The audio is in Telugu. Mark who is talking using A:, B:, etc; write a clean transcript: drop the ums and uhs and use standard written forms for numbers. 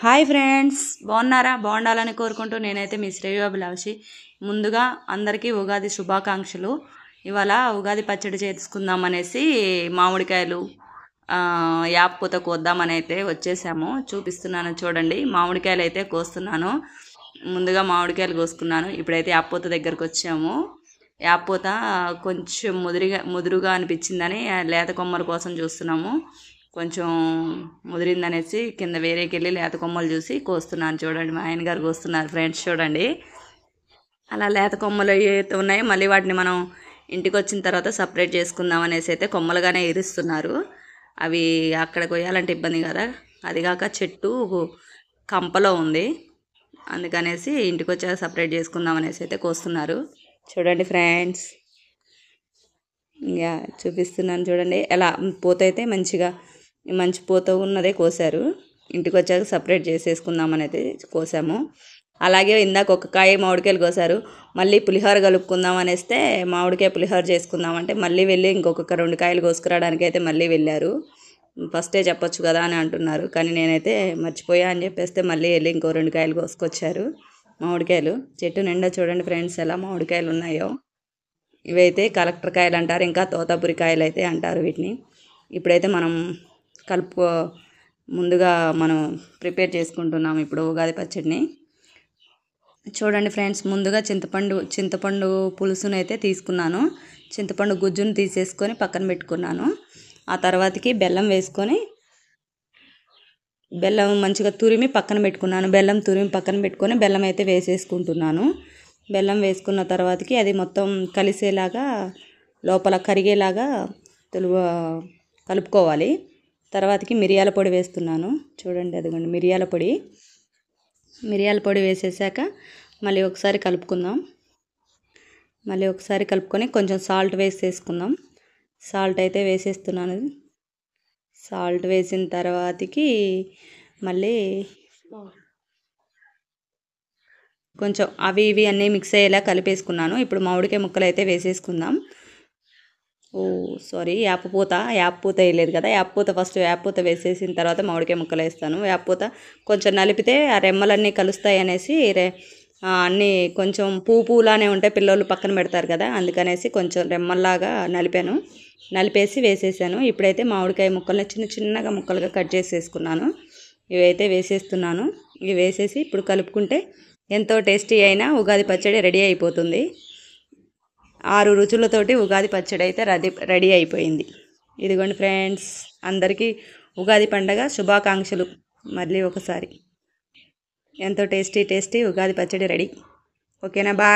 A: హాయ్ ఫ్రెండ్స్, బాగున్నారా? బాగుండాలని కోరుకుంటూ నేనైతే మీ శ్రేయోభిలాషి. ముందుగా అందరికీ ఉగాది శుభాకాంక్షలు. ఇవాళ ఉగాది పచ్చడి చేసుకుందాం అనేసి మామిడికాయలు యాప్పూత కోద్దామని అయితే వచ్చేసాము. చూపిస్తున్నాను చూడండి. మామిడికాయలు అయితే కోస్తున్నాను. ముందుగా మామిడికాయలు కోసుకున్నాను. ఇప్పుడైతే యాప్పూత దగ్గరకు వచ్చాము. యాప్పూత కొంచెం ముదురుగా అనిపించిందని లేత కొమ్మల కోసం చూస్తున్నాము. కొంచెం ముదిరిందనేసి కింద వేరేకి వెళ్ళి లేత కొమ్మలు చూసి కోస్తున్నాను. చూడండి, మా ఆయన గారు కోస్తున్నారు. ఫ్రెండ్స్ చూడండి, అలా లేత కొమ్మలు ఏవైతే ఉన్నాయో మళ్ళీ వాటిని మనం ఇంటికి వచ్చిన తర్వాత సపరేట్ చేసుకుందాం అనేసి అయితే కొమ్మలుగానే ఇరుస్తున్నారు. అవి అక్కడ కొయ్యాలంటే ఇబ్బంది కదా, అదిగాక చెట్టు కంపలో ఉంది, అందుకనేసి ఇంటికి వచ్చాక సపరేట్ చేసుకుందాం అనేసి అయితే కోస్తున్నారు. చూడండి ఫ్రెండ్స్, ఇంకా చూపిస్తున్నాను చూడండి. ఎలా పూత అయితే మంచి పూత ఉన్నదే కోసారు. ఇంటికి వచ్చాక సపరేట్ చేసేసుకుందామని అయితే కోసాము. అలాగే ఇందాక ఒక కాయ మామిడికాయలు కోసారు. మళ్ళీ పులిహోర కలుపుకుందాం అనేస్తే మామిడికాయ పులిహోర చేసుకుందామంటే మళ్ళీ వెళ్ళి ఇంకొక 2 కాయలు కోసుకురావడానికి అయితే మళ్ళీ వెళ్ళారు. ఫస్టే చెప్పొచ్చు కదా అని అంటున్నారు, కానీ నేనైతే మర్చిపోయా అని చెప్పేస్తే మళ్ళీ వెళ్ళి ఇంకో 2 కాయలు కోసుకొచ్చారు. మామిడికాయలు చెట్టు నిండా చూడండి ఫ్రెండ్స్ ఎలా మామిడికాయలు ఉన్నాయో. ఇవైతే కలెక్టర్ కాయలు అంటారు, ఇంకా తోతాపురి కాయలు అయితే అంటారు వీటిని. ఇప్పుడైతే మనం ముందుగా మనం ప్రిపేర్ చేసుకుంటున్నాం ఇప్పుడు ఉగాది పచ్చడిని. చూడండి ఫ్రెండ్స్, ముందుగా చింతపండు పులుసును అయితే తీసుకున్నాను. చింతపండు గుజ్జును తీసేసుకొని పక్కన పెట్టుకున్నాను. ఆ తర్వాతకి బెల్లం వేసుకొని బెల్లం మంచిగా తురిమి పక్కన పెట్టుకున్నాను. బెల్లం అయితే వేసేసుకుంటున్నాను. బెల్లం వేసుకున్న తర్వాతకి అది మొత్తం కలిసేలాగా లోపల కరిగేలాగా కలుపుకోవాలి. తర్వాతకి మిరియాల పొడి వేస్తున్నాను. చూడండి, అదిగోండి మిరియాల పొడి వేసేసాక మళ్ళీ ఒకసారి కలుపుకుందాం. మళ్ళీ ఒకసారి కలుపుకొని కొంచెం సాల్ట్ వేసేసుకుందాం. సాల్ట్ అయితే వేసేస్తున్నాను. సాల్ట్ వేసిన తర్వాతకి మళ్ళీ కొంచెం అవి ఇవి అన్నీ మిక్స్ అయ్యేలా కలిపేసుకున్నాను. ఇప్పుడు మామిడికాయ ముక్కలు అయితే వేసేసుకుందాం. యాప్పూత వేయలేదు కదా. ఫస్ట్ యాప్పూత వేసేసిన తర్వాత మామిడికాయ ముక్కలు వేస్తాను. యాప్పూత కొంచెం నలిపితే ఆ రెమ్మలన్నీ కలుస్తాయి అనేసి అన్నీ కొంచెం పువ్వులానే ఉంటాయి, పిల్లలు పక్కన పెడతారు కదా, అందుకనేసి కొంచెం రెమ్మల్లాగా నలిపేసి వేసేసాను. ఇప్పుడైతే మామిడికాయ ముక్కల్ని చిన్నగా ముక్కలుగా కట్ చేసేసుకున్నాను. ఇవైతే వేసేస్తున్నాను. ఇవి వేసేసి ఇప్పుడు కలుపుకుంటే ఎంతో టేస్టీ అయిన ఉగాది పచ్చడి రెడీ అయిపోతుంది. 6 రుచులతోటి ఉగాది పచ్చడి అయితే రెడీ అయిపోయింది. ఇదిగోండి ఫ్రెండ్స్, అందరికీ ఉగాది పండగ శుభాకాంక్షలు. మళ్ళీ ఒకసారి ఎంతో టేస్టీ ఉగాది పచ్చడి రెడీ. ఓకేనా? బాయ్.